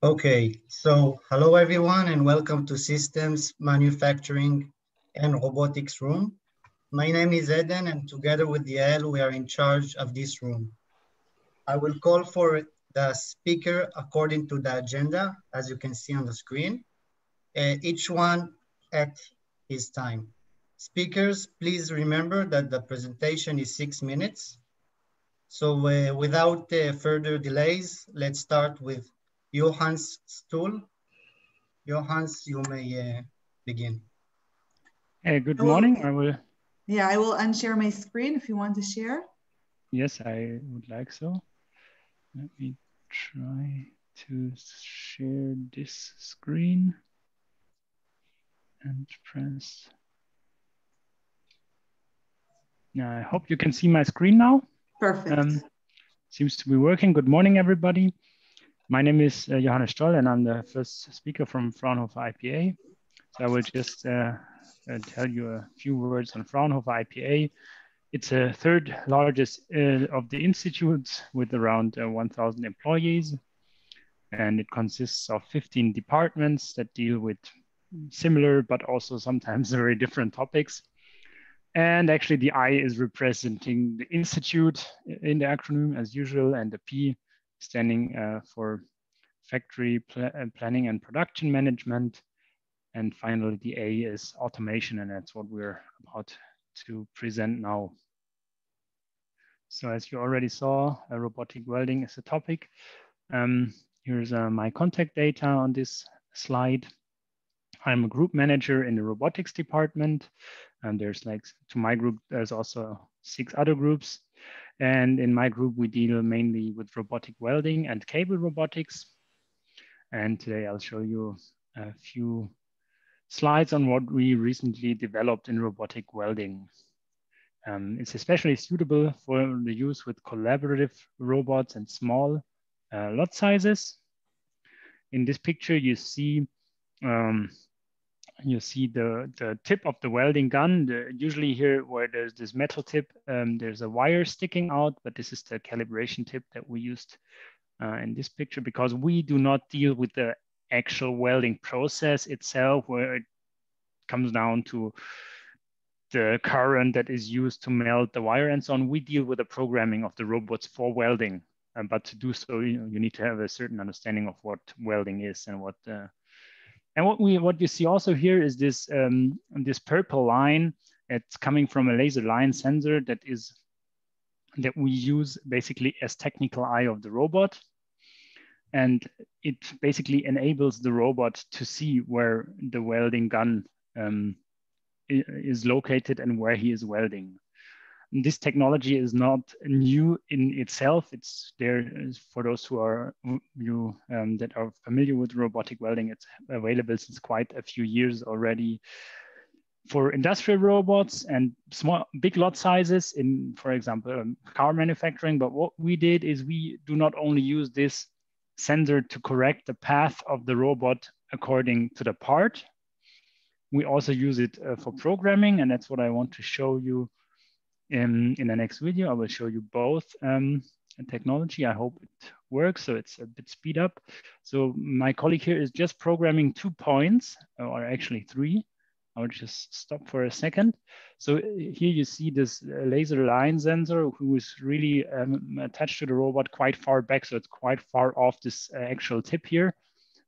Okay, so hello everyone and welcome to Systems, Manufacturing and Robotics Room. My name is Eden and together with Yael, we are in charge of this room. I will call for the speaker according to the agenda, as you can see on the screen, each one at his time. Speakers, please remember that the presentation is 6 minutes. So without further delays, let's start with Johan's Stool. Johans, you may begin. Hey, good morning. I will unshare my screen if you want to share. Yes, I would like so. Let me try to share this screen and press. Now, I hope you can see my screen now. Perfect. Seems to be working. Good morning, everybody. My name is Johannes Stoll, and I'm the first speaker from Fraunhofer IPA. So I will just tell you a few words on Fraunhofer IPA. It's a third largest of the institutes with around 1,000 employees. And it consists of 15 departments that deal with similar, but also sometimes very different topics. And actually the I is representing the institute in the acronym as usual, and the P standing for factory planning and production management. And finally, the A is automation, and that's what we're about to present now. So as you already saw, robotic welding is a topic. Here's my contact data on this slide. I'm a group manager in the robotics department. And there's to my group, there's also 6 other groups. And in my group, we deal mainly with robotic welding and cable robotics. And today I'll show you a few slides on what we recently developed in robotic welding. It's especially suitable for the use with collaborative robots and small lot sizes. In this picture, you see the tip of the welding gun. Usually here where there's this metal tip, there's a wire sticking out, but this is the calibration tip that we used in this picture, because we do not deal with the actual welding process itself, where it comes down to the current that is used to melt the wire and so on. We deal with the programming of the robots for welding, but to do so, you need to have a certain understanding of what welding is and what. And what you see also here is this this purple line. It's coming from a laser line sensor that we use basically as technical eye of the robot. And it basically enables the robot to see where the welding gun is located and where he is welding. And this technology is not new in itself. It's there for those who are that are familiar with robotic welding. It's available since quite a few years already for industrial robots and big lot sizes in, for example, car manufacturing. But what we did is we do not only use this sensor to correct the path of the robot according to the part. We also use it for programming, and that's what I want to show you in the next video. I will show you both technology. I hope it works, so it's a bit speed up. So my colleague here is just programming 2 points, or actually 3. I'll just stop for a second. So here you see this laser line sensor who is really attached to the robot quite far back. So it's quite far off this actual tip here,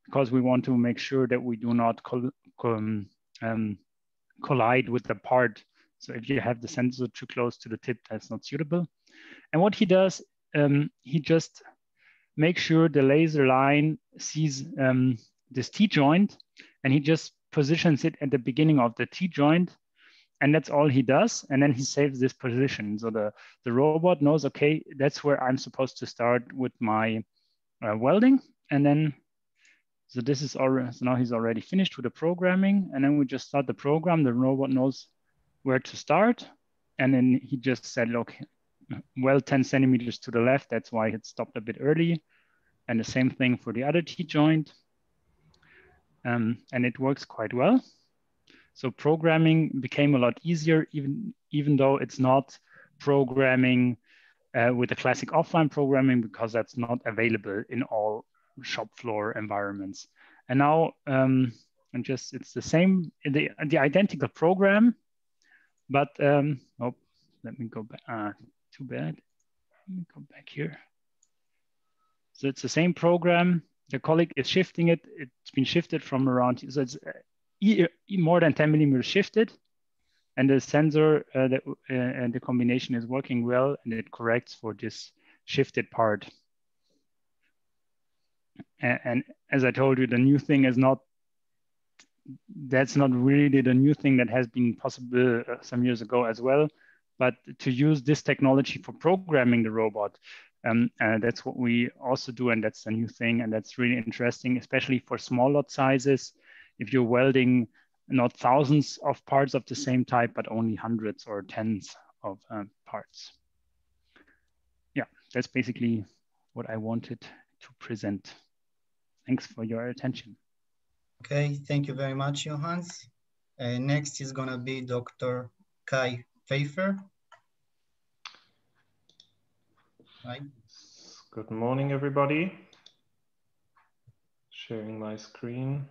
because we want to make sure that we do not collide with the part. So if you have the sensor too close to the tip, that's not suitable. And what he does, he just makes sure the laser line sees this T-joint, and he just positions it at the beginning of the T-joint, and that's all he does. And then he saves this position. So the robot knows, okay, that's where I'm supposed to start with my welding. And then, so this is already, so now he's already finished with the programming, and then we just start the program. The robot knows where to start. And then he just said, look, weld 10 centimeters to the left. That's why it stopped a bit early. And the same thing for the other T-joint. And it works quite well. So programming became a lot easier, even though it's not programming with the classic offline programming, because that's not available in all shop floor environments. And now, it's the same, the identical program, but, oh, let me go back, too bad. Let me go back here. So it's the same program. The colleague is shifting it. It's been shifted from around, so it's more than 10 millimeters shifted. And the sensor and the combination is working well, and it corrects for this shifted part. And as I told you, the new thing is that's not really the new thing that has been possible some years ago as well. But to use this technology for programming the robot, that's what we also do, and that's a new thing, and that's really interesting, especially for small lot sizes. If you're welding not thousands of parts of the same type, but only hundreds or tens of parts. Yeah, that's basically what I wanted to present. Thanks for your attention. Okay, thank you very much, Johannes. Next is gonna be Dr. Kai Pfeiffer. Hi. Good morning, everybody. Sharing my screen.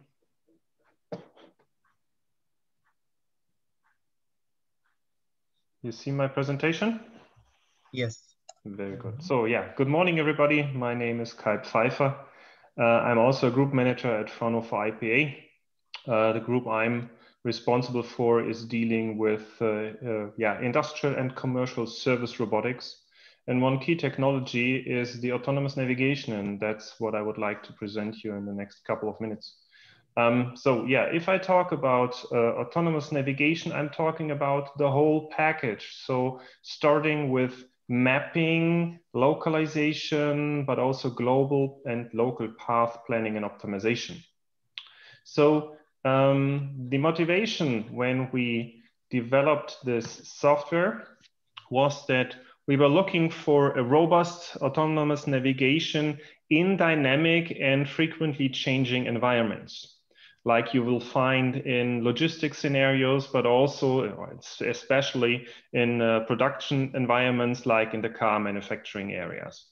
You see my presentation? Yes. Very good. So yeah, good morning, everybody. My name is Kai Pfeiffer. I'm also a group manager at Fraunhofer IPA. The group I'm responsible for is dealing with industrial and commercial service robotics. And one key technology is the autonomous navigation, and that's what I would like to present you in the next couple of minutes. So yeah, if I talk about autonomous navigation, I'm talking about the whole package. So starting with mapping, localization, but also global and local path planning and optimization. So the motivation when we developed this software was that we were looking for a robust autonomous navigation in dynamic and frequently changing environments, like you will find in logistics scenarios, but also especially in production environments, like in the car manufacturing areas.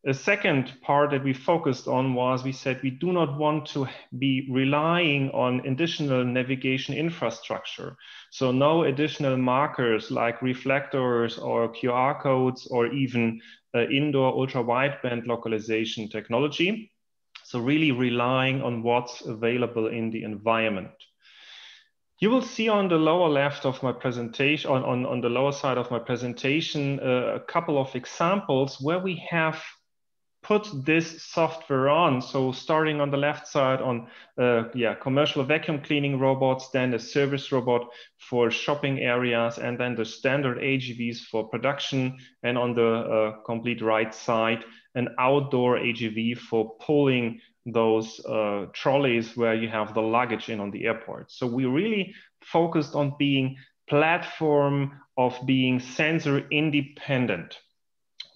A second part that we focused on was we said we do not want to be relying on additional navigation infrastructure. So no additional markers like reflectors or QR codes or even indoor ultra-wideband localization technology. So really relying on what's available in the environment. You will see on the lower left of my presentation, on the lower side of my presentation, a couple of examples where we have put this software on. So starting on the left side on commercial vacuum cleaning robots, then a service robot for shopping areas, and then the standard AGVs for production. And on the complete right side, an outdoor AGV for pulling those trolleys where you have the luggage in on the airport. So we really focused on being platform of being sensor independent.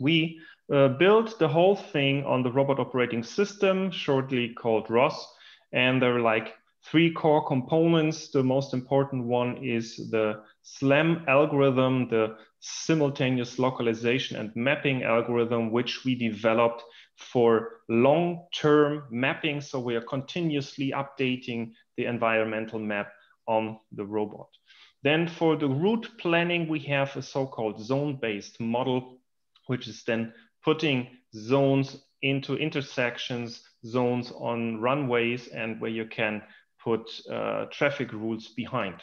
We built the whole thing on the robot operating system, shortly called ROS. And there are like 3 core components. The most important one is the SLAM algorithm, the simultaneous localization and mapping algorithm, which we developed for long-term mapping. So we are continuously updating the environmental map on the robot. Then for the route planning, we have a so-called zone-based model, which is then putting zones into intersections, zones on runways, and where you can put traffic rules behind.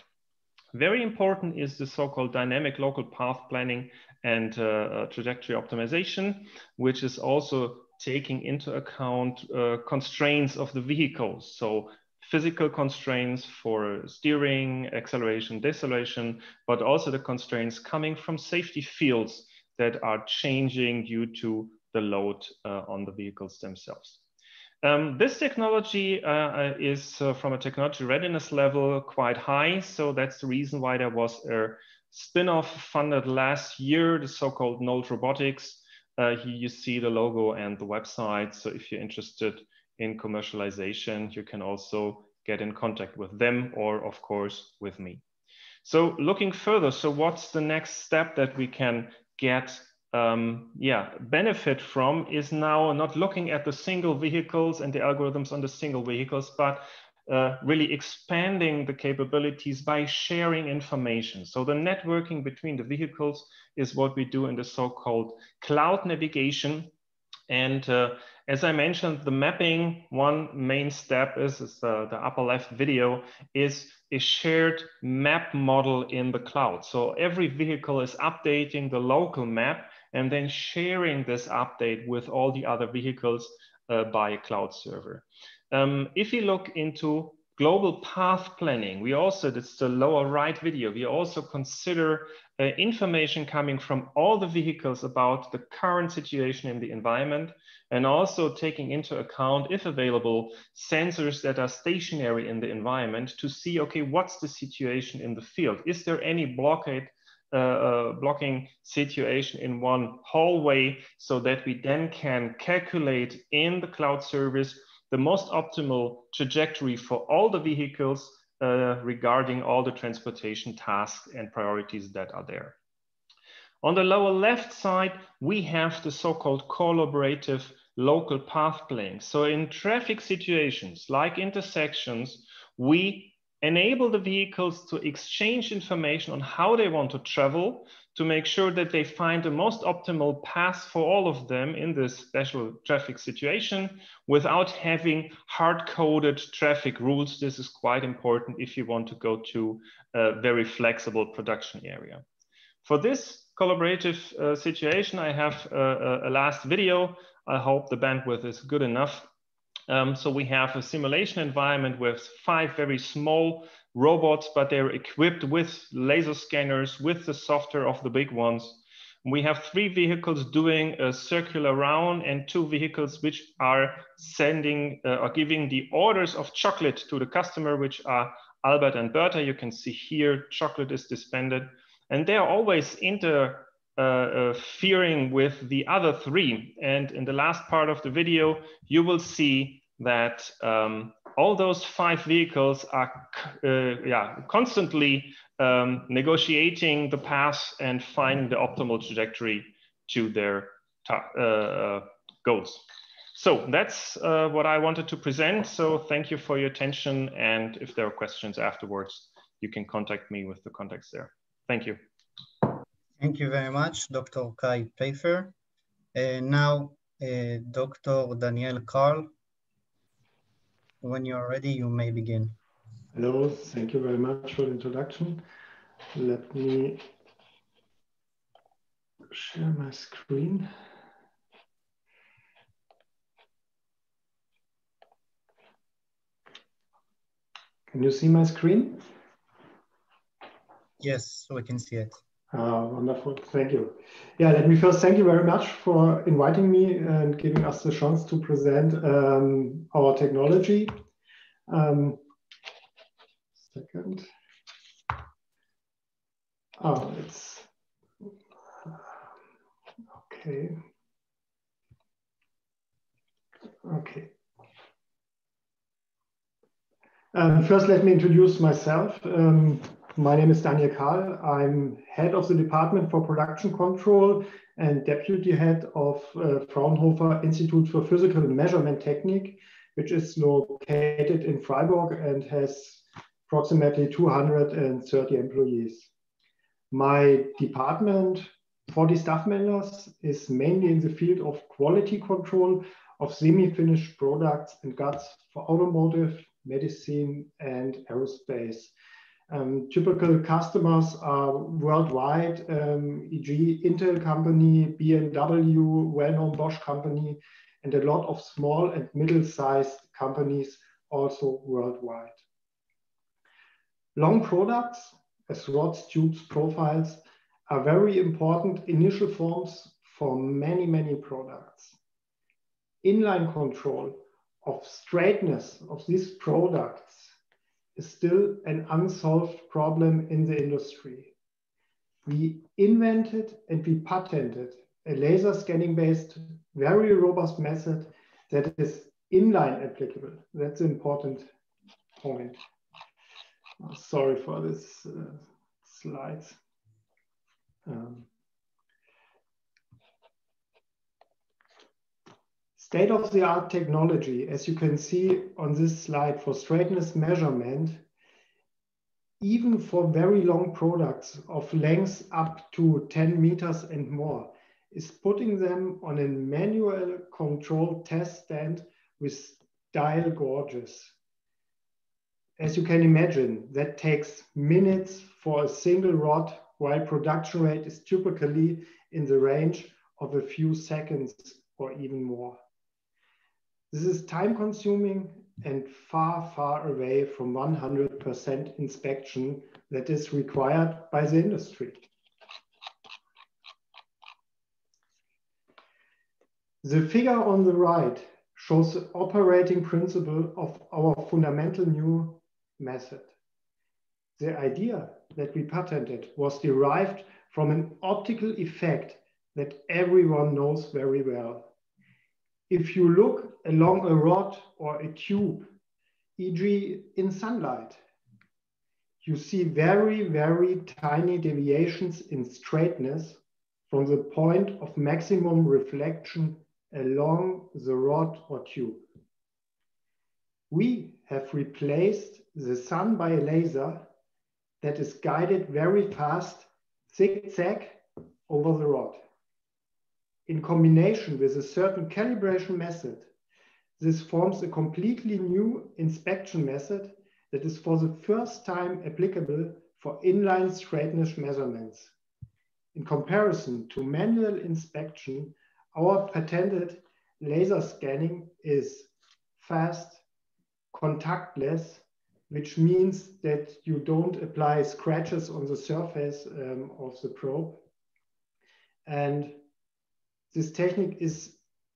Very important is the so-called dynamic local path planning and trajectory optimization, which is also taking into account constraints of the vehicles. So physical constraints for steering, acceleration, deceleration, but also the constraints coming from safety fields that are changing due to the load on the vehicles themselves. This technology is from a technology readiness level quite high. So that's the reason why there was a spin-off funded last year, the so-called Node Robotics. Here you see the logo and the website. So if you're interested in commercialization, you can also get in contact with them or of course with me. So looking further, so what's the next step that we can get benefit from is now not looking at the single vehicles and the algorithms on the single vehicles, but really expanding the capabilities by sharing information. So the networking between the vehicles is what we do in the so-called cloud navigation. And as I mentioned, the mapping, one main step is the upper left video, is a shared map model in the cloud. So every vehicle is updating the local map and then sharing this update with all the other vehicles by a cloud server. If you look into global path planning, we also, that's the lower right video, we also consider information coming from all the vehicles about the current situation in the environment, and also taking into account, if available, sensors that are stationary in the environment to see, okay, what's the situation in the field? Is there any blocking situation in one hallway, so that we then can calculate in the cloud service the most optimal trajectory for all the vehicles regarding all the transportation tasks and priorities that are there. On the lower left side, we have the so-called collaborative local path planning. So in traffic situations like intersections, we enable the vehicles to exchange information on how they want to travel, to make sure that they find the most optimal path for all of them in this special traffic situation without having hard-coded traffic rules. This is quite important if you want to go to a very flexible production area. For this collaborative situation, I have a last video. I hope the bandwidth is good enough. So we have a simulation environment with 5 very small robots, but they're equipped with laser scanners, with the software of the big ones. We have 3 vehicles doing a circular round and 2 vehicles which are sending or giving the orders of chocolate to the customer, which are Albert and Bertha. You can see here, chocolate is dispensed, and they are always interfering with the other 3. And in the last part of the video, you will see that all those 5 vehicles are constantly negotiating the path and finding the optimal trajectory to their goals. So that's what I wanted to present. So thank you for your attention. And if there are questions afterwards, you can contact me with the contacts there. Thank you. Thank you very much, Dr. Kai Pfeiffer. Now, Dr. Daniel Karl. When you're ready, you may begin. Hello, thank you very much for the introduction. Let me share my screen. Can you see my screen? Yes, we can see it. Wonderful, thank you. Yeah, let me first thank you very much for inviting me and giving us the chance to present our technology. Second. Oh, it's okay. Okay. First, let me introduce myself. My name is Daniel Karl. I'm head of the Department for Production Control and deputy head of Fraunhofer Institute for Physical Measurement Technique, which is located in Freiburg and has approximately 230 employees. My department, 40 staff members, is mainly in the field of quality control of semi-finished products and goods for automotive, medicine, and aerospace. Typical customers are worldwide, e.g. Intel company, BMW, well-known Bosch company, and a lot of small and middle-sized companies also worldwide. Long products, as rods, tubes, profiles, are very important initial forms for many, many products. Inline control of straightness of these products is still an unsolved problem in the industry. We invented and we patented a laser scanning based, very robust method that is inline applicable. That's an important point. Sorry for this slides. State-of-the-art technology, as you can see on this slide, for straightness measurement, even for very long products of lengths up to 10 meters and more, is putting them on a manual controlled test stand with dial gauges. As you can imagine, that takes minutes for a single rod, while production rate is typically in the range of a few seconds or even more. This is time consuming and far, far away from 100% inspection that is required by the industry. The figure on the right shows the operating principle of our fundamental new method. The idea that we patented was derived from an optical effect that everyone knows very well. If you look along a rod or a tube, e.g. in sunlight, you see very, very tiny deviations in straightness from the point of maximum reflection along the rod or tube. We have replaced the sun by a laser that is guided very fast, zigzag over the rod. In combination with a certain calibration method, this forms a completely new inspection method that is for the first time applicable for inline straightness measurements. In comparison to manual inspection, our patented laser scanning is fast, contactless, which means that you don't apply scratches on the surface of the probe. And this technique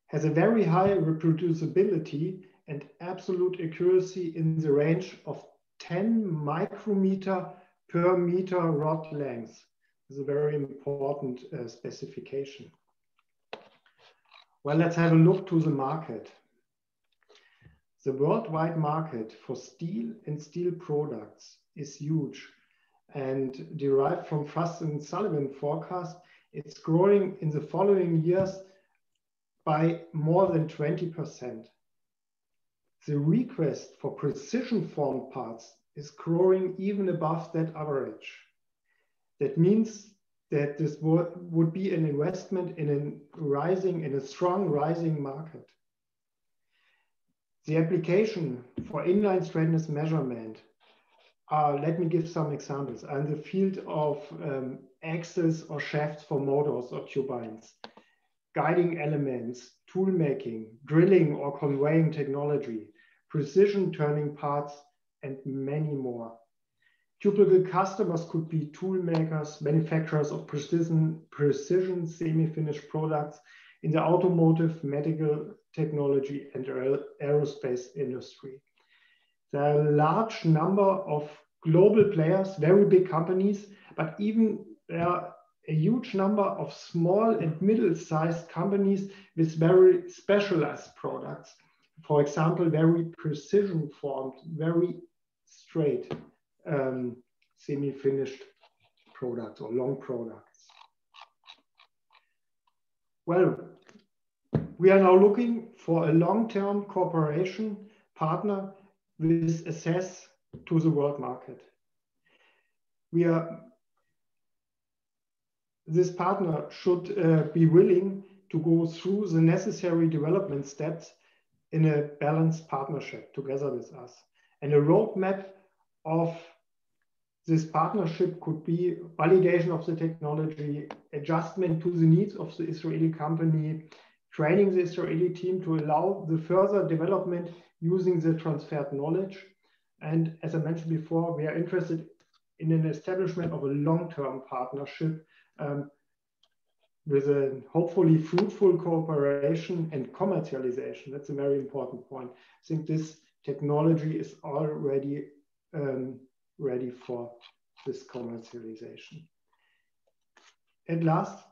has a very high reproducibility and absolute accuracy in the range of 10 micrometer per meter rod length. This is a very important specification. Well, let's have a look to the market. The worldwide market for steel and steel products is huge, and derived from Frost & Sullivan forecast, it's growing in the following years by more than 20%. The request for precision formed parts is growing even above that average. That means that this would be an investment in a strong rising market. The application for inline straightness measurement let me give some examples. In the field of axles or shafts for motors or turbines, guiding elements, tool making, drilling or conveying technology, precision turning parts, and many more. Typical customers could be tool makers, manufacturers of precision semi-finished products in the automotive, medical technology, and aerospace industry. There are a large number of global players, very big companies, but even there are a huge number of small and middle-sized companies with very specialized products. For example, very precision formed, very straight semi-finished products or long products. Well, we are now looking for a long-term cooperation partner with access to the world market. This partner should be willing to go through the necessary development steps in a balanced partnership together with us. And a roadmap of this partnership could be validation of the technology, adjustment to the needs of the Israeli company, training the Israeli team to allow the further development using the transferred knowledge. And as I mentioned before, we are interested in an establishment of a long-term partnership with a hopefully fruitful cooperation and commercialization. That's a very important point. I think this technology is already ready for this commercialization. At last,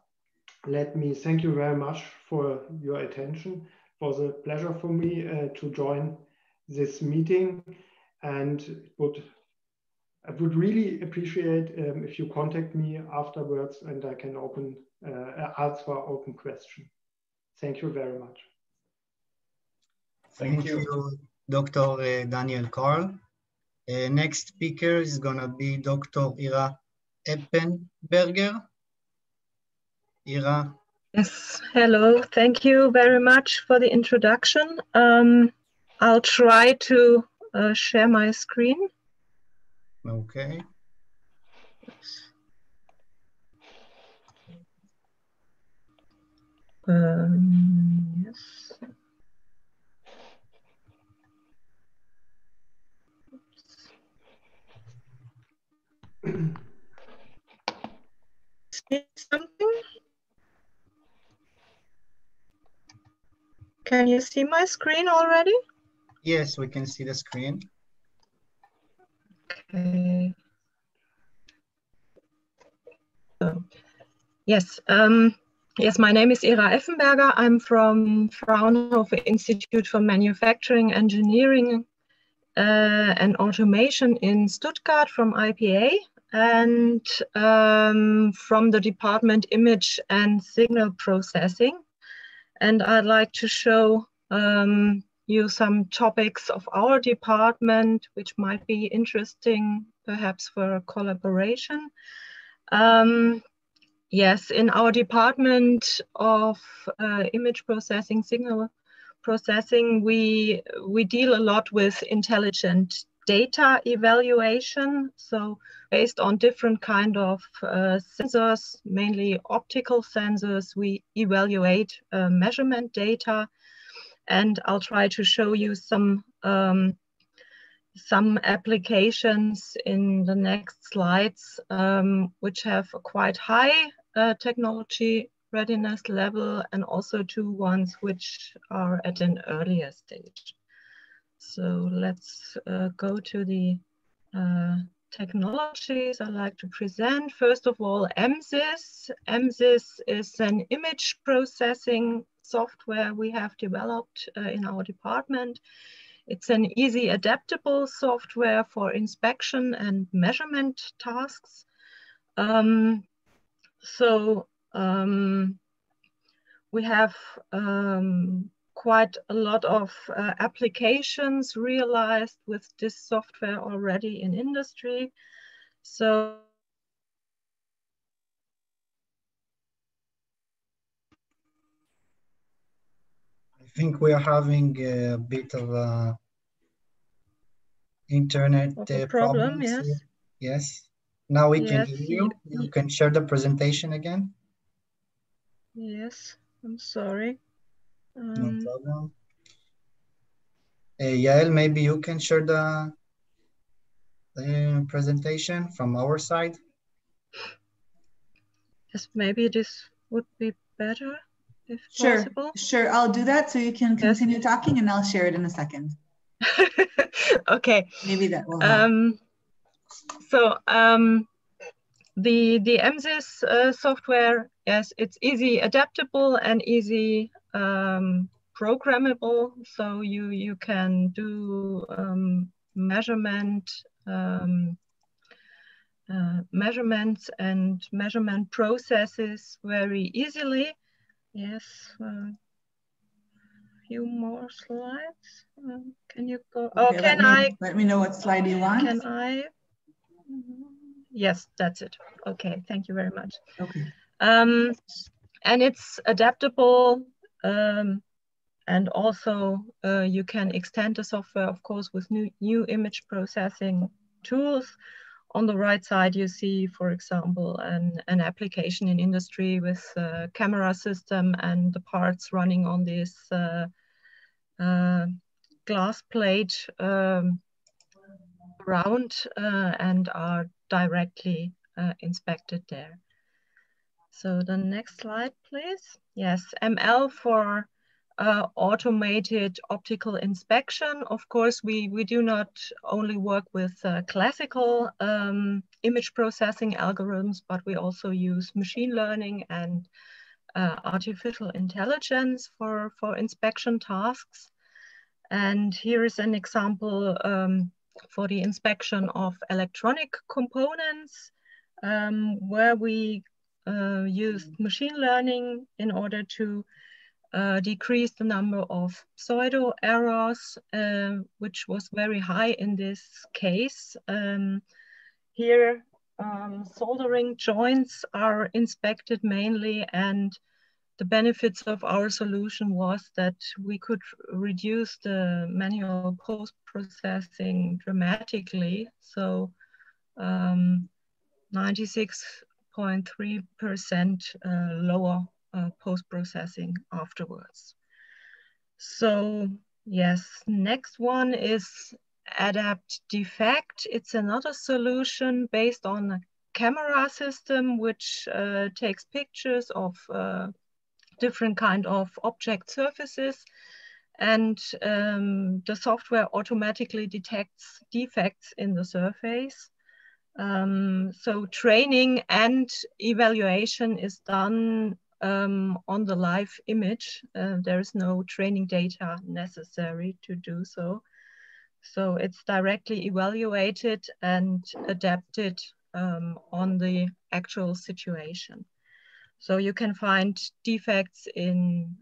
let me thank you very much for your attention. It was a pleasure for me to join this meeting, and I would really appreciate if you contact me afterwards and I can answer open questions. Thank you very much. Thank you, Dr. Daniel Karl. Next speaker is going to be Dr. Ira Eppenberger. Ira. Yes, hello. Thank you very much for the introduction. I'll try to share my screen. Okay. Yes. See something? Can you see my screen already? Yes, we can see the screen. Okay. So, yes. Yes, my name is Ira Effenberger. I'm from Fraunhofer Institute for Manufacturing, Engineering and Automation in Stuttgart from IPA, and from the department Image and Signal Processing. And I'd like to show you some topics of our department, which might be interesting perhaps for a collaboration. Yes, in our department of image processing, signal processing, we deal a lot with intelligent data evaluation. So based on different kind of sensors, mainly optical sensors, we evaluate measurement data. And I'll try to show you some applications in the next slides, which have a quite high technology readiness level, and also two ones which are at an earlier stage. So let's go to the technologies I'd like to present. First of all, MSIS. MSIS is an image processing software we have developed in our department. It's an easy adaptable software for inspection and measurement tasks. We have quite a lot of applications realized with this software already in industry. So I think we are having a bit of a internet problem. problems. Yes. Yes. Now we can Yes, hear you. You can share the presentation again. Yes, I'm sorry. No problem. Yael, maybe you can share the presentation from our side. Yes, maybe this would be better if Sure, possible. sure. I'll do that so you can continue talking, and I'll share it in a second. Okay. Maybe that will help. The MSIS software, yes, it's easy adaptable and easy programmable. So you can do measurements and measurement processes very easily. Yes. Few more slides. Can you go? Okay, Oh, can I? Let me know what slide you want. Can I? Yes, that's it. Okay, thank you very much. Okay. And it's adaptable, and also you can extend the software, of course, with new image processing tools. On the right side, you see, for example, an application in industry with a camera system and the parts running on this glass plate around and are directly inspected there. So the next slide, please. Yes, ML for automated optical inspection. Of course, we do not only work with classical image processing algorithms, but we also use machine learning and artificial intelligence for inspection tasks. And here is an example for the inspection of electronic components, where we used machine learning in order to decrease the number of pseudo errors, which was very high in this case. Here, soldering joints are inspected mainly, and the benefits of our solution was that we could reduce the manual post-processing dramatically. So 96.3% lower post-processing afterwards. So yes, next one is adapt defect. It's another solution based on a camera system which takes pictures of different kind of object surfaces, and the software automatically detects defects in the surface. So training and evaluation is done on the live image. There is no training data necessary to do so. So it's directly evaluated and adapted on the actual situation. So you can find defects in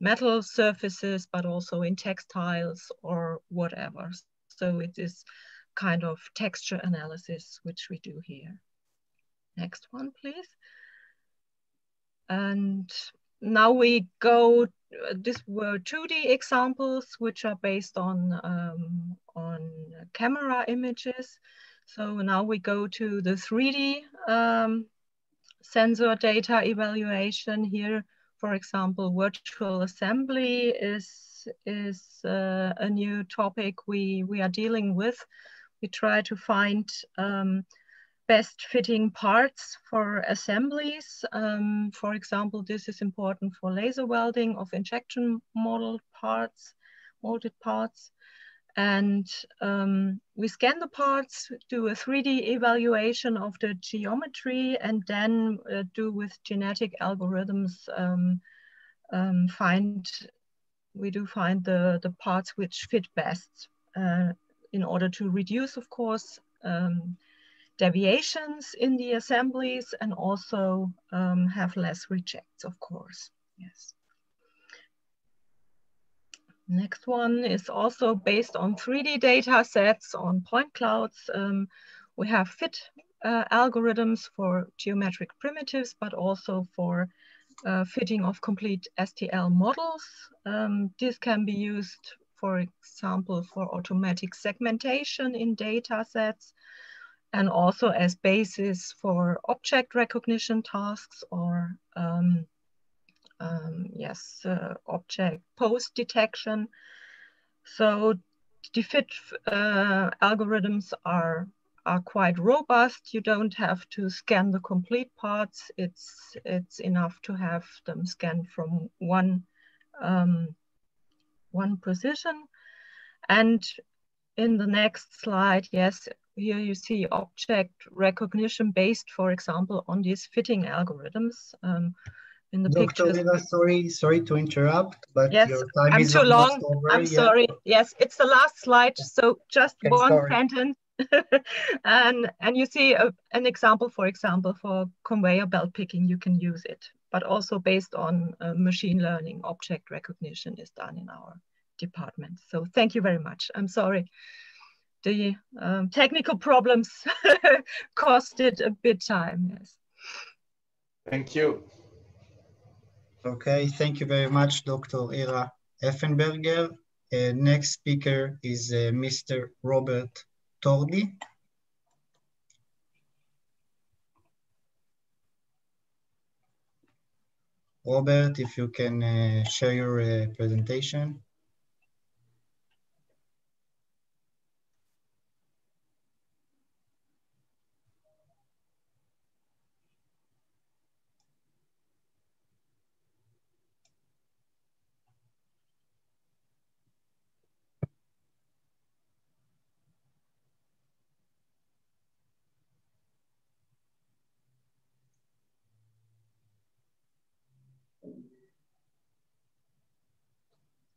metal surfaces, but also in textiles or whatever. So it is kind of texture analysis, which we do here. Next one, please. And now we go, these were 2D examples, which are based on camera images. So now we go to the 3D sensor data evaluation. Here, for example, virtual assembly is a new topic we are dealing with. We try to find best fitting parts for assemblies. For example, this is important for laser welding of injection molded parts. And we scan the parts, do a 3D evaluation of the geometry, and then do with genetic algorithms find the parts which fit best in order to reduce, of course, deviations in the assemblies, and also have less rejects, of course. Yes. Next one is also based on 3D data sets on point clouds. We have fit algorithms for geometric primitives, but also for fitting of complete STL models. This can be used, for example, for automatic segmentation in data sets, and also as basis for object recognition tasks or object pose detection. So the fit algorithms are quite robust. You don't have to scan the complete parts. It's enough to have them scanned from one position. And in the next slide, yes, here you see object recognition based, for example, on these fitting algorithms. In the Dr. Lila, sorry to interrupt, but yes, your time I'm is too long. over. I'm sorry. Yes, it's the last slide. So just one sorry. sentence. and you see an example, for conveyor belt picking, you can use it, but also based on machine learning, object recognition is done in our department. So thank you very much. I'm sorry. The technical problems costed a bit time. Yes. Thank you. Okay, thank you very much, Dr. Ira Effenberger. Next speaker is Mr. Robert Tordi. Robert, if you can share your presentation.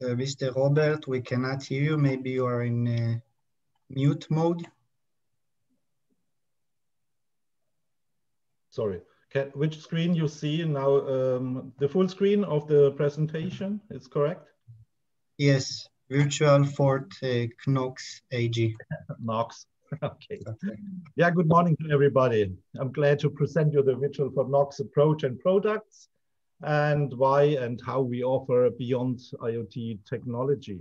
Mr. Robert, we cannot hear you. Maybe you are in mute mode. Sorry, which screen you see now? The full screen of the presentation is correct? Yes, virtual for Knox AG. Knox, okay. Yeah, good morning to everybody. I'm glad to present you the virtual for Knox approach and products and why and how we offer beyond IoT technology.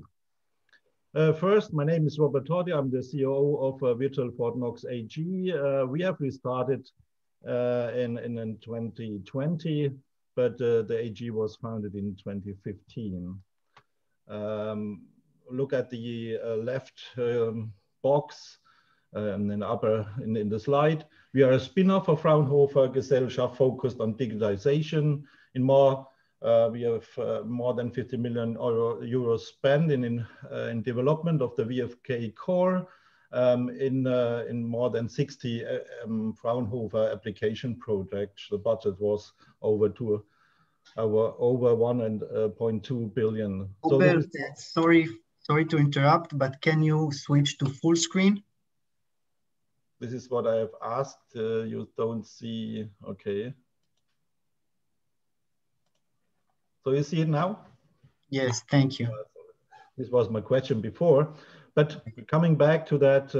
First, my name is Robert Tordi. I'm the CEO of Virtual Fort Knox AG. We have restarted in 2020, but the AG was founded in 2015. Look at the left box and then upper in the slide. We are a spin-off of Fraunhofer Gesellschaft focused on digitization. We have more than 50 million euros spent in development of the VFK core in more than 60 Fraunhofer application projects. The budget was over 1.2 billion. Robert, sorry to interrupt, but can you switch to full screen? This is what I have asked. You don't see, okay. So you see it now? Yes, thank you. This was my question before, but coming back to that,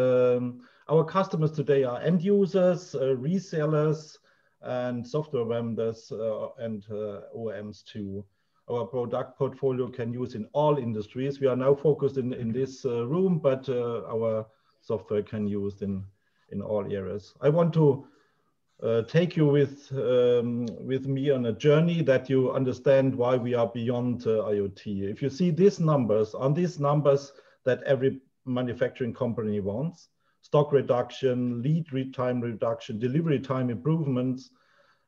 our customers today are end users, resellers, and software vendors and OEMs too. Our product portfolio can use in all industries. We are now focused in this room, but our software can use in all areas. I want to take you with me on a journey that you understand why we are beyond IoT. If you see these numbers that every manufacturing company wants, stock reduction, lead time reduction, delivery time improvements,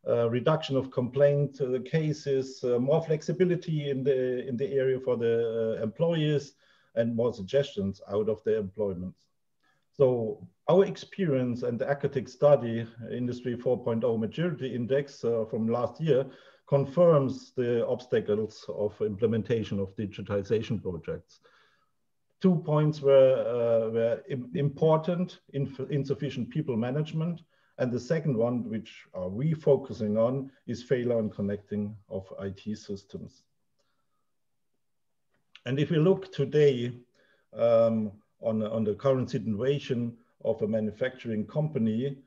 reduction of complaint cases, more flexibility in the area for the employees, and more suggestions out of the employment. So our experience and the academic study, Industry 4.0 Maturity Index from last year, confirms the obstacles of implementation of digitization projects. 2 points were important: insufficient people management, and the second one, which are we focusing on, is failure in connecting of IT systems. And if we look today on the current situation of a manufacturing company,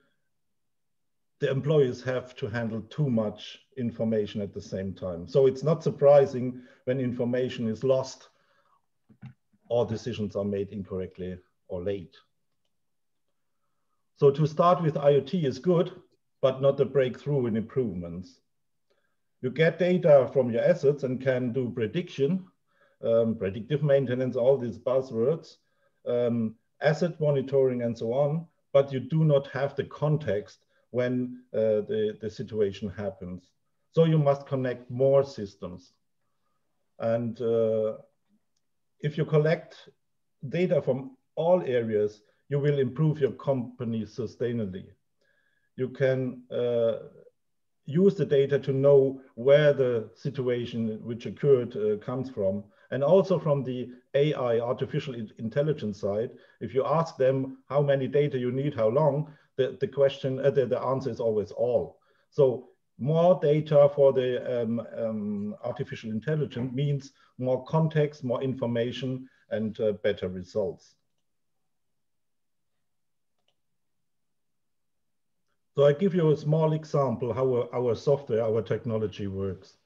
the employees have to handle too much information at the same time. So it's not surprising when information is lost or decisions are made incorrectly or late. So to start with IoT is good, but not a breakthrough in improvements. You get data from your assets and can do prediction, predictive maintenance, all these buzzwords, asset monitoring and so on, but you do not have the context when the situation happens. So you must connect more systems. And if you collect data from all areas, you will improve your company sustainably. You can use the data to know where the situation which occurred comes from. And also from the AI, artificial intelligence side, if you ask them how many data you need, how long, the answer is always all. So more data for the artificial intelligence means more context, more information, and better results. So I give you a small example how our software, our technology works.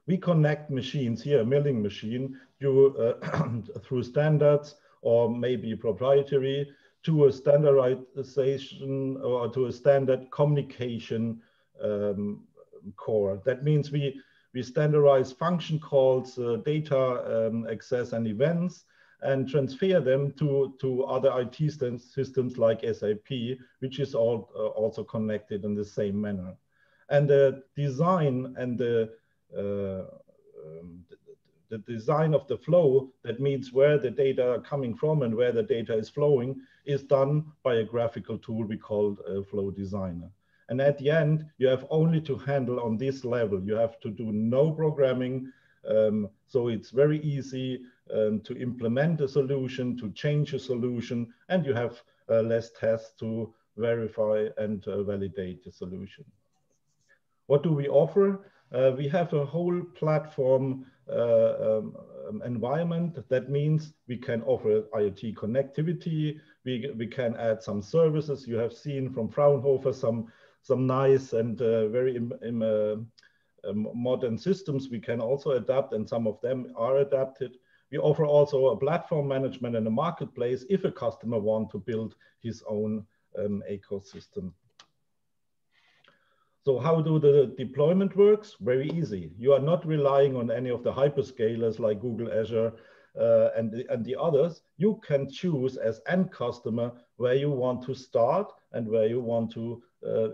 We connect machines here, a milling machine, through standards or maybe proprietary, to a standardization or to a standard communication core. That means we standardize function calls, data access and events, and transfer them to other IT systems like SAP, which is also connected in the same manner. And the design and the design of the flow, that means where the data are coming from and where the data is flowing, is done by a graphical tool we call Flow Designer. And at the end, you have only to handle on this level. You have to do no programming. So it's very easy to implement a solution, to change a solution, and you have less tests to verify and validate the solution. What do we offer? We have a whole platform environment. That means we can offer IoT connectivity. We can add some services. You have seen from Fraunhofer some nice and very modern systems we can also adapt, and some of them are adapted. We offer also a platform management and a marketplace if a customer wants to build his own ecosystem. So how do the deployment works? Very easy. You are not relying on any of the hyperscalers like Google, Azure, and the others. You can choose as end customer where you want to start and where you want to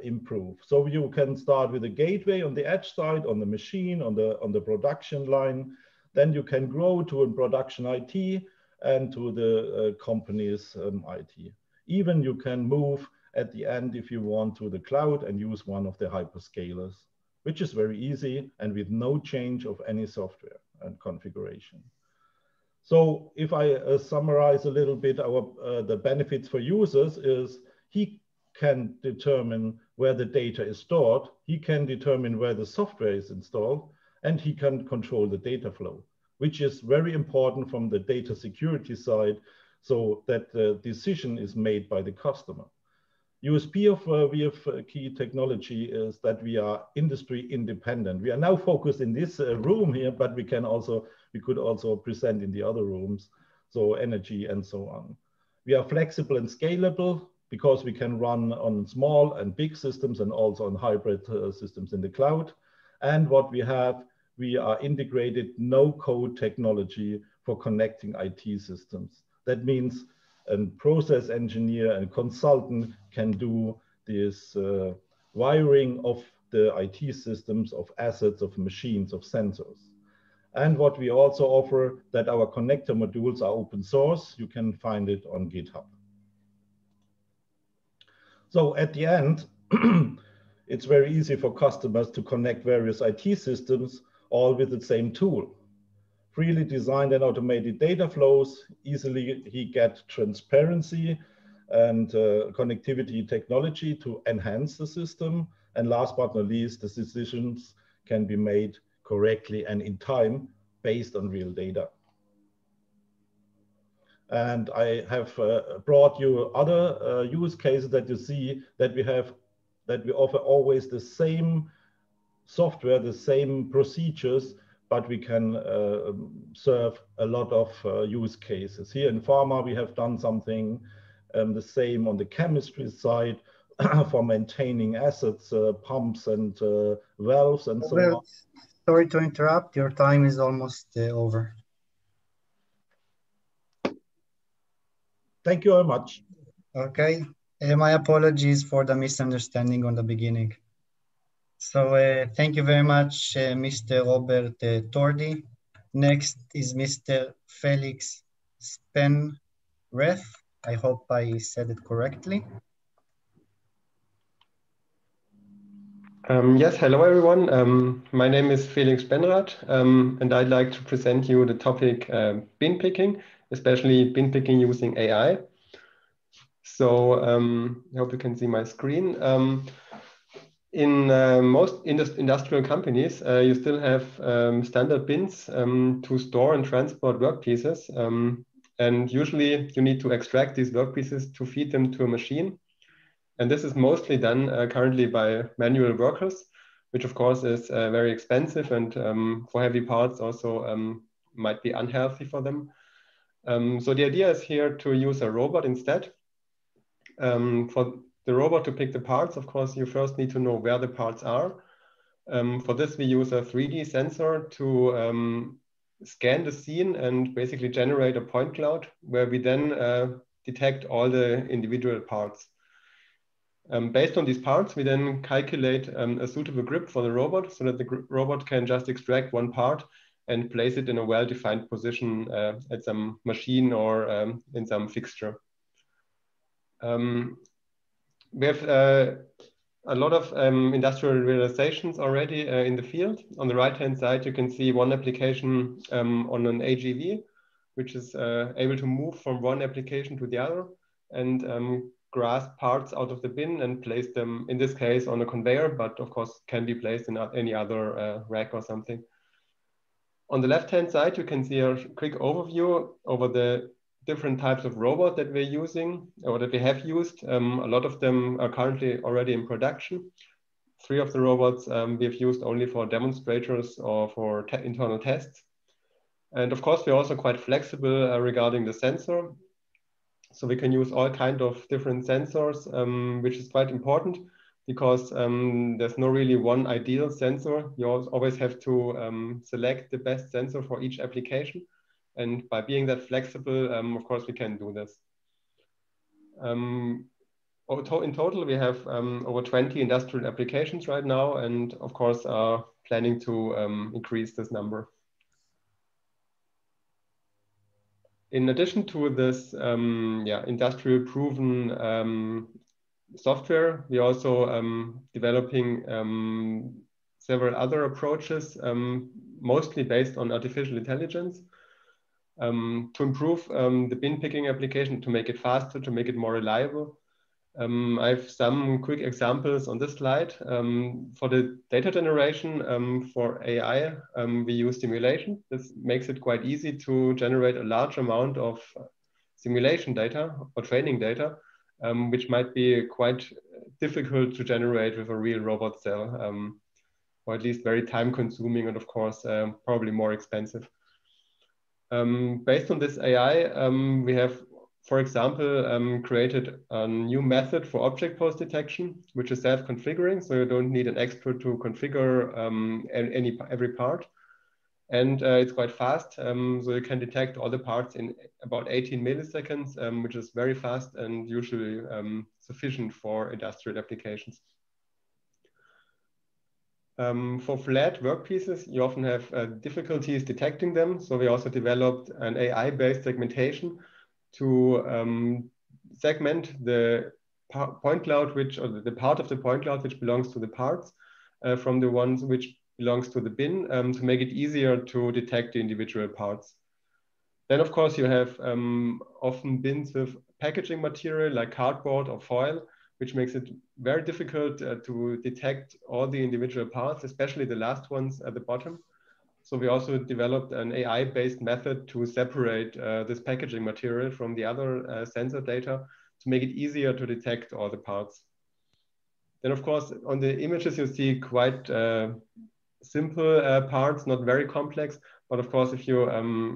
improve. So you can start with a gateway on the edge side, on the machine, on the production line. Then you can grow to a production IT and to the company's IT. Even you can move at the end if you want to the cloud and use one of the hyperscalers, which is very easy and with no change of any software and configuration. So if I summarize a little bit the benefits for users is he can determine where the data is stored, he can determine where the software is installed, and he can control the data flow, which is very important from the data security side, so that the decision is made by the customer. USP of VF Key Technology is that we are industry independent. We are now focused in this room here, but we could also present in the other rooms, so energy and so on. We are flexible and scalable because we can run on small and big systems and also on hybrid systems in the cloud. And what we have, we are integrated no-code technology for connecting IT systems. That means a process engineer and consultant can do this wiring of the IT systems, of assets, of machines, of sensors. And what we also offer, that our connector modules are open source. You can find it on GitHub. So at the end, it's very easy for customers to connect various IT systems all with the same tool. Freely designed and automated data flows, easily he gets transparency and connectivity technology to enhance the system. And last but not least, the decisions can be made correctly and in time based on real data. And I have brought you other use cases that you see that we offer always the same software, the same procedures, but we can serve a lot of use cases. Here in pharma, we have done something the same on the chemistry side for maintaining assets, pumps and valves and so on. Sorry to interrupt, your time is almost over. Thank you very much. Okay, my apologies for the misunderstanding on the beginning. So thank you very much, Mr. Robert Tordi. Next is Mr. Felix Spenreth. I hope I said it correctly. Yes, hello everyone. My name is Felix Spenreth, and I'd like to present you the topic bin picking, especially bin picking using AI. So I hope you can see my screen. In most industrial companies, you still have standard bins to store and transport workpieces. And usually you need to extract these workpieces to feed them to a machine. And this is mostly done currently by manual workers, which of course is very expensive and for heavy parts also might be unhealthy for them. So the idea is here to use a robot instead. For the robot to pick the parts, of course, you first need to know where the parts are. For this, we use a 3D sensor to scan the scene and basically generate a point cloud where we then detect all the individual parts. Based on these parts, we then calculate a suitable grip for the robot so that the robot can just extract one part and place it in a well-defined position at some machine or in some fixture. We have a lot of industrial realizations already in the field. On the right-hand side, you can see one application on an AGV, which is able to move from one application to the other and grasp parts out of the bin and place them, in this case, on a conveyor, but of course can be placed in any other rack or something. On the left-hand side, you can see a quick overview over the different types of robots that we're using or that we have used. A lot of them are currently already in production. 3 of the robots we've used only for demonstrators or for internal tests. And of course, we're also quite flexible regarding the sensor. So we can use all kinds of different sensors, which is quite important because there's no really one ideal sensor. You always have to select the best sensor for each application. And by being that flexible, of course, we can do this. In total, we have over 20 industrial applications right now, and of course, are planning to increase this number. In addition to this industrial proven software, we're also developing several other approaches, mostly based on artificial intelligence, to improve the bin picking application, to make it faster, to make it more reliable. I have some quick examples on this slide. For the data generation for AI, we use simulation. This makes it quite easy to generate a large amount of simulation data or training data, which might be quite difficult to generate with a real robot cell, or at least very time consuming and of course, probably more expensive. Based on this AI, we have, for example, created a new method for object pose detection, which is self-configuring. So you don't need an expert to configure every part. And it's quite fast. So you can detect all the parts in about 18 milliseconds, which is very fast and usually sufficient for industrial applications. For flat workpieces, you often have difficulties detecting them. So we also developed an AI-based segmentation to segment the point cloud, or the part of the point cloud which belongs to the parts from the ones which belongs to the bin, to make it easier to detect the individual parts. Then, of course, you have often bins with packaging material like cardboard or foil, which makes it very difficult to detect all the individual parts, especially the last ones at the bottom. So we also developed an AI-based method to separate this packaging material from the other sensor data to make it easier to detect all the parts. Then, of course, on the images, you see quite simple parts, not very complex. But of course, if you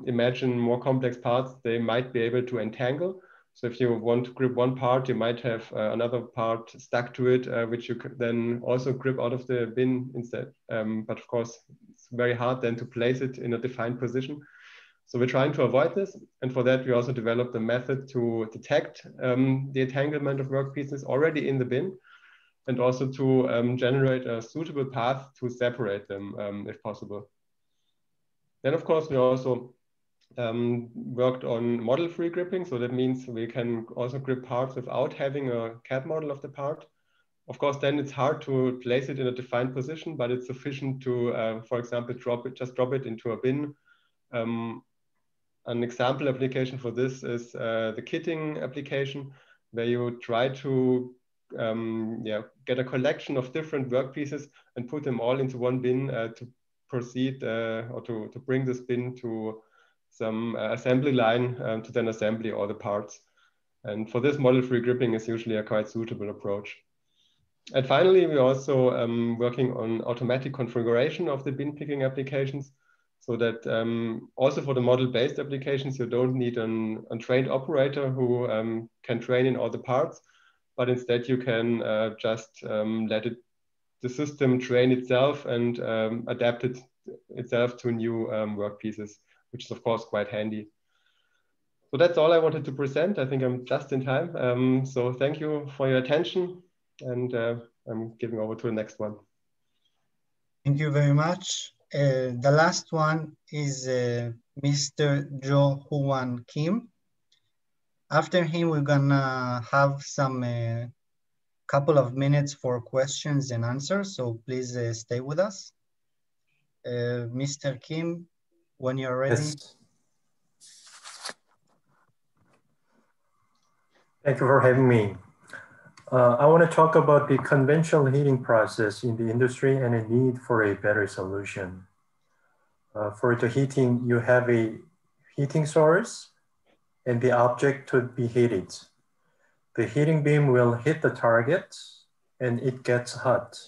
imagine more complex parts, they might be able to entangle. So if you want to grip one part, you might have another part stuck to it, which you could then also grip out of the bin instead. But of course, it's very hard then to place it in a defined position. So we're trying to avoid this. And for that, we also developed a method to detect the entanglement of workpieces already in the bin, and also to generate a suitable path to separate them if possible. Then, of course, we also worked on model-free gripping. So that means we can also grip parts without having a CAD model of the part. Of course, then it's hard to place it in a defined position, but it's sufficient to, for example, just drop it into a bin. An example application for this is the kitting application, where you try to get a collection of different workpieces and put them all into one bin to proceed or to bring this bin to some assembly line to then assembly all the parts. And for this, model-free gripping is usually a quite suitable approach. And finally, we're also working on automatic configuration of the bin picking applications, so that also for the model-based applications, you don't need an untrained operator who can train in all the parts, but instead you can just let the system train itself and adapt itself to new workpieces, which is of course quite handy. So that's all I wanted to present. I think I'm just in time. So thank you for your attention, and I'm giving over to the next one. Thank you very much. The last one is Mr. Jo Hwan Kim. After him, we're gonna have some couple of minutes for questions and answers, so please stay with us. Mr. Kim, when you're ready. Yes. Thank you for having me. I want to talk about the conventional heating process in the industry and a need for a better solution. For the heating, you have a heating source and the object to be heated. The heating beam will hit the target and it gets hot.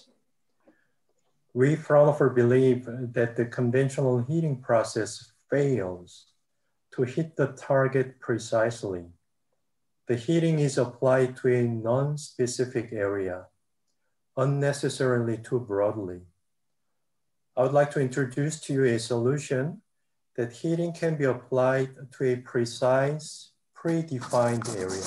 We Fraunhofer believe that the conventional heating process fails to hit the target precisely. The heating is applied to a non-specific area, unnecessarily too broadly. I would like to introduce to you a solution that heating can be applied to a precise, predefined area.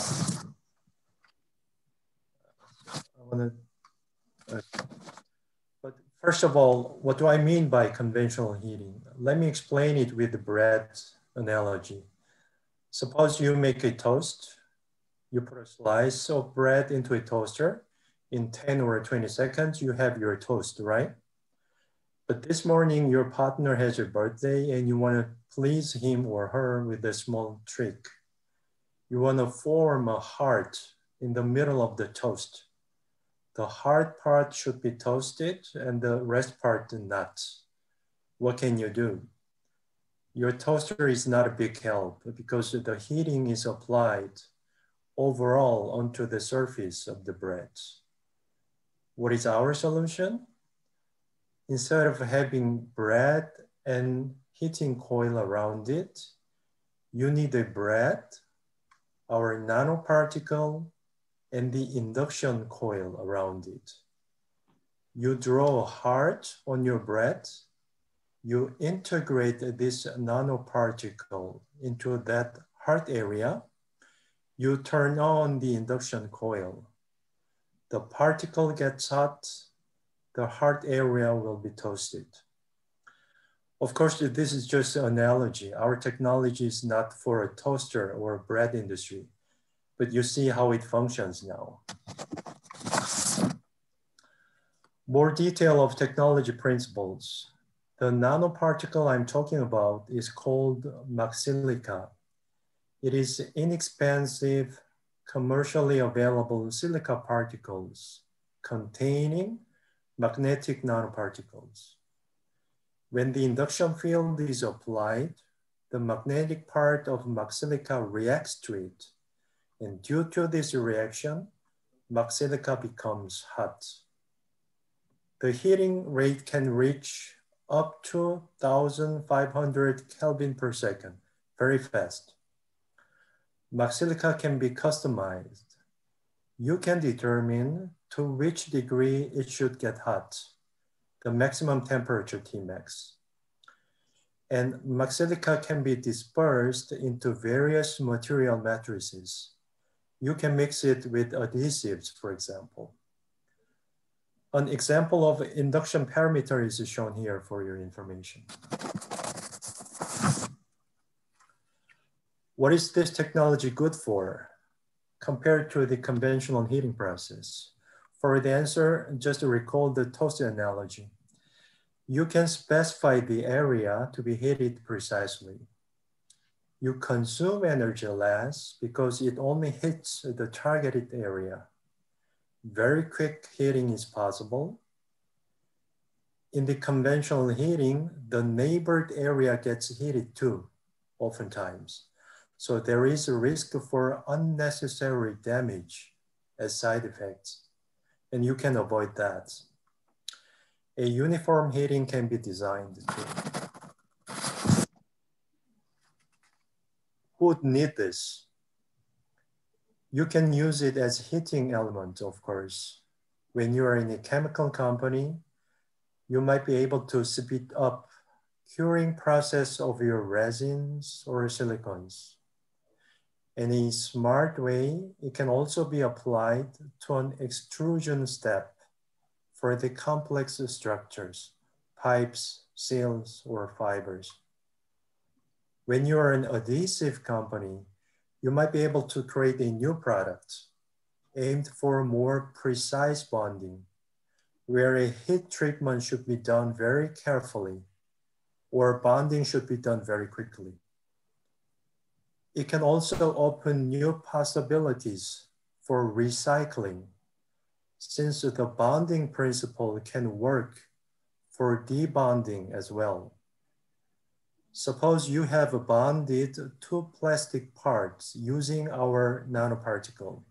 But first of all, what do I mean by conventional heating? Let me explain it with the bread analogy. Suppose you make a toast. You put a slice of bread into a toaster. In 10 or 20 seconds, you have your toast, right? But this morning, your partner has a birthday and you want to please him or her with a small trick. You want to form a heart in the middle of the toast. The hard part should be toasted and the rest part not. What can you do? Your toaster is not a big help because the heating is applied overall onto the surface of the bread. What is our solution? Instead of having bread and heating coil around it, you need a bread, our nanoparticle, and the induction coil around it. You draw a heart on your bread, you integrate this nanoparticle into that heart area, you turn on the induction coil. The particle gets hot, the heart area will be toasted. Of course, this is just an analogy. Our technology is not for a toaster or a bread industry, but you see how it functions now. More detail of technology principles. The nanoparticle I'm talking about is called maxilica. It is inexpensive, commercially available silica particles containing magnetic nanoparticles. When the induction field is applied, the magnetic part of maxilica reacts to it. And due to this reaction, maxilica becomes hot. The heating rate can reach up to 1,500 Kelvin per second, very fast. Maxilica can be customized. You can determine to which degree it should get hot, the maximum temperature Tmax. And maxilica can be dispersed into various material matrices. You can mix it with adhesives, for example. An example of induction parameter is shown here for your information. What is this technology good for compared to the conventional heating process? For the answer, just recall the toaster analogy. You can specify the area to be heated precisely. You consume energy less because it only hits the targeted area. Very quick heating is possible. In the conventional heating, the neighbored area gets heated too, oftentimes. So there is a risk for unnecessary damage as side effects, and you can avoid that. A uniform heating can be designed too. Who would need this? You can use it as heating element, of course. When you are in a chemical company, you might be able to speed up curing process of your resins or silicons. In a smart way, it can also be applied to an extrusion step for the complex structures, pipes, seals, or fibers. When you are an adhesive company, you might be able to create a new product aimed for more precise bonding, where a heat treatment should be done very carefully, or bonding should be done very quickly. It can also open new possibilities for recycling since the bonding principle can work for debonding as well. Suppose you have bonded two plastic parts using our nanoparticle,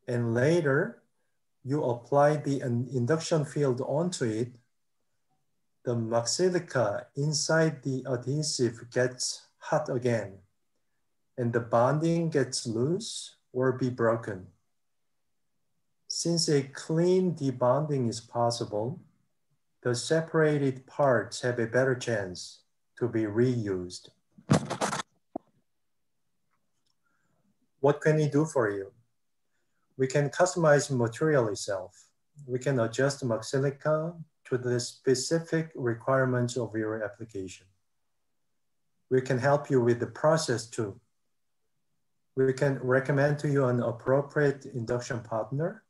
and later you apply the induction field onto it. The maxillica inside the adhesive gets hot again, and the bonding gets loose or be broken. Since a clean debonding is possible, the separated parts have a better chance to be reused. What can we do for you? We can customize material itself. We can adjust maxillica to the specific requirements of your application. We can help you with the process too. We can recommend to you an appropriate induction partner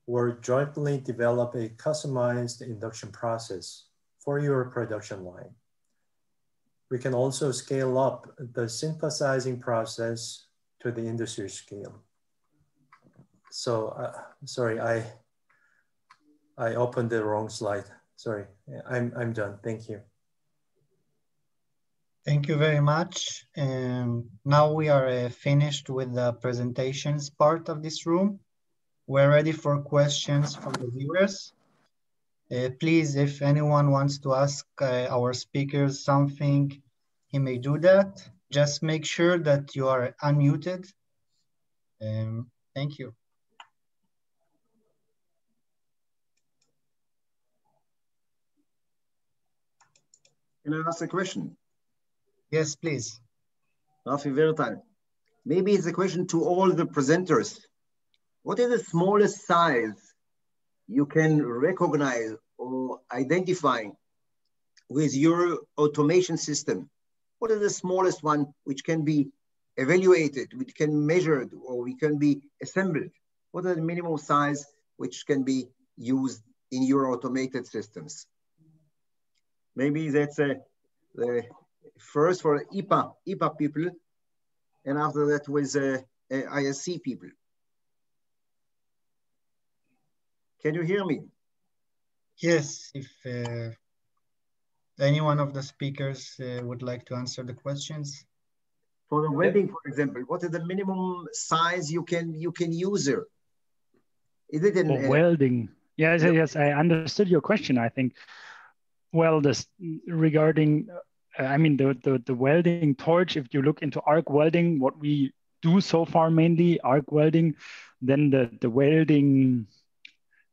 or jointly develop a customized induction process for your production line. We can also scale up the synthesizing process to the industry scale. So, sorry, I opened the wrong slide. Sorry, I'm done. Thank you. Thank you very much. Now we are finished with the presentations part of this room. We're ready for questions from the viewers. Please, if anyone wants to ask our speakers something, he may do that. Just make sure that you are unmuted. Thank you. Can I ask a question? Yes, please. Rafi Vertal. Maybe it's a question to all the presenters. What is the smallest size you can recognize or identify with your automation system? What is the smallest one which can be evaluated, which can be measured, or we can be assembled? What are the minimum size which can be used in your automated systems? Maybe that's the first for IPA people, and after that with ISC people. Can you hear me? Yes, if any one of the speakers would like to answer the questions. For the welding, for example, what is the minimum size you can use there? Is it in welding? Yes, yes, I understood your question. I think, well, this regarding, I mean, the welding torch. If you look into arc welding, what we do so far mainly arc welding, then the welding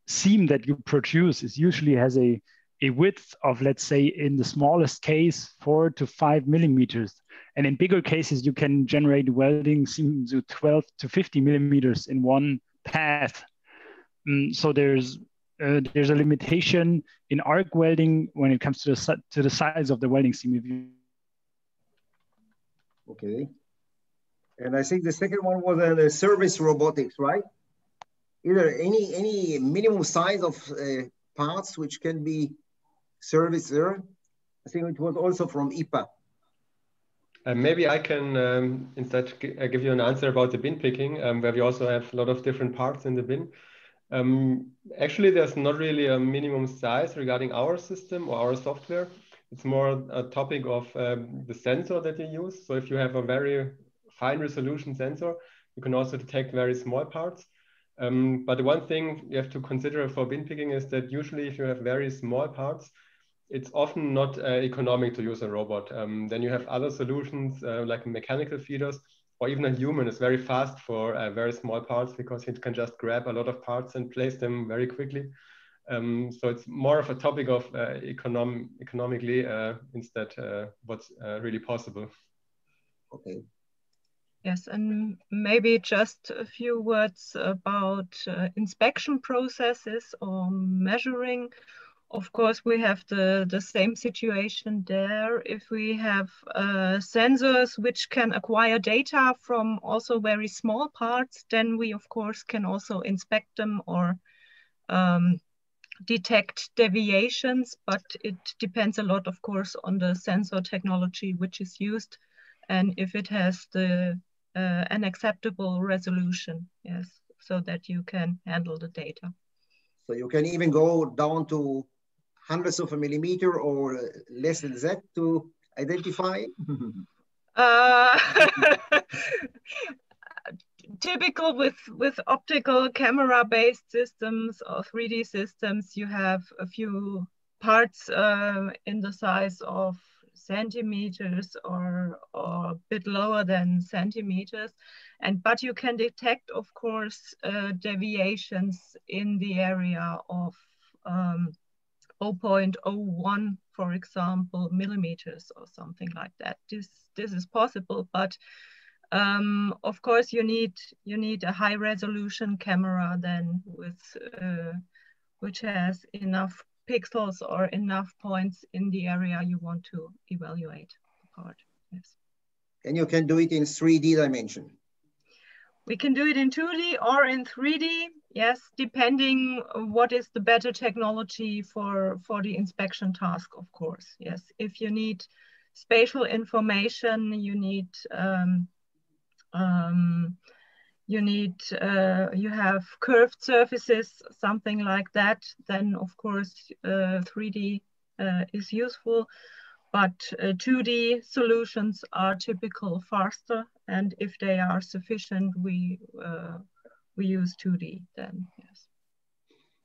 seam that you produce is usually has a width of, let's say, in the smallest case, 4 to 5 millimeters. And in bigger cases, you can generate welding seams to 12 to 50 millimeters in one path. So there's a limitation in arc welding when it comes to the size of the welding seam. Okay. And I think the second one was the service robotics, right? Is there any minimum size of parts which can be serviced there? I think it was also from IPA. Maybe I can instead give you an answer about the bin picking, where we also have a lot of different parts in the bin. Actually, there's not really a minimum size regarding our system or our software. It's more a topic of the sensor that you use. So if you have a very fine resolution sensor, you can also detect very small parts. But the one thing you have to consider for bin picking is that usually if you have very small parts, it's often not economic to use a robot. Then you have other solutions like mechanical feeders, or even a human is very fast for very small parts because he can just grab a lot of parts and place them very quickly. So it's more of a topic of economically instead what's really possible. Okay. Yes, and maybe just a few words about inspection processes or measuring. Of course, we have the same situation there. If we have sensors which can acquire data from also very small parts, then we, of course, can also inspect them or detect deviations, but it depends a lot, of course, on the sensor technology which is used and if it has an acceptable resolution, yes, so that you can handle the data. So you can even go down to hundreds of a millimeter or less than that to identify. Typical with optical camera-based systems or 3D systems, you have a few parts in the size of centimeters or a bit lower than centimeters, but you can detect, of course, deviations in the area of 0.01, for example, millimeters or something like that. This is possible, but of course you need a high resolution camera then with which has enough pixels or enough points in the area you want to evaluate the part. Yes. And you can do it in 3D dimension. We can do it in 2D or in 3D. Yes, depending what is the better technology for the inspection task, of course. Yes, if you need spatial information, you have curved surfaces, something like that, then of course 3D is useful, but 2D solutions are typical faster, and if they are sufficient, we use 2D then, yes.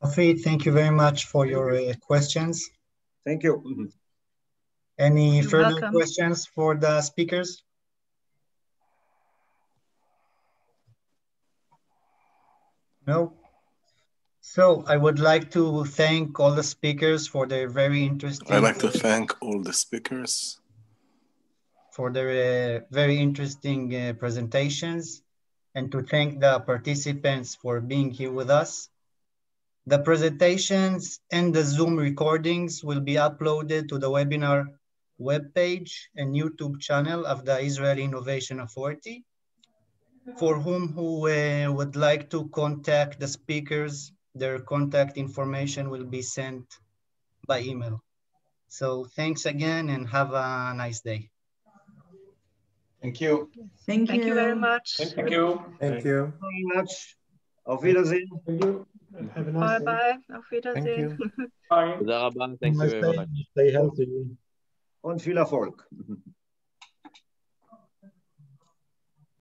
Afi, thank you very much for your questions. Thank you. Any You're further welcome. questions for the speakers? No? So I would like to thank all the speakers for their very interesting... I'd like to thank all the speakers for their very interesting presentations, and to thank the participants for being here with us. The presentations and the Zoom recordings will be uploaded to the webinar webpage and YouTube channel of the Israeli Innovation Authority. For whom would like to contact the speakers, their contact information will be sent by email. So thanks again and have a nice day. Thank you. Thank you. Thank you very much. Thank you. Thank you. Very much. Auf Wiedersehen. Thank you. Have a nice day. Bye-bye. Auf Wiedersehen. Thank you. Bye. תודה רבה. Thank you very much. Stay healthy. Und viel Erfolg.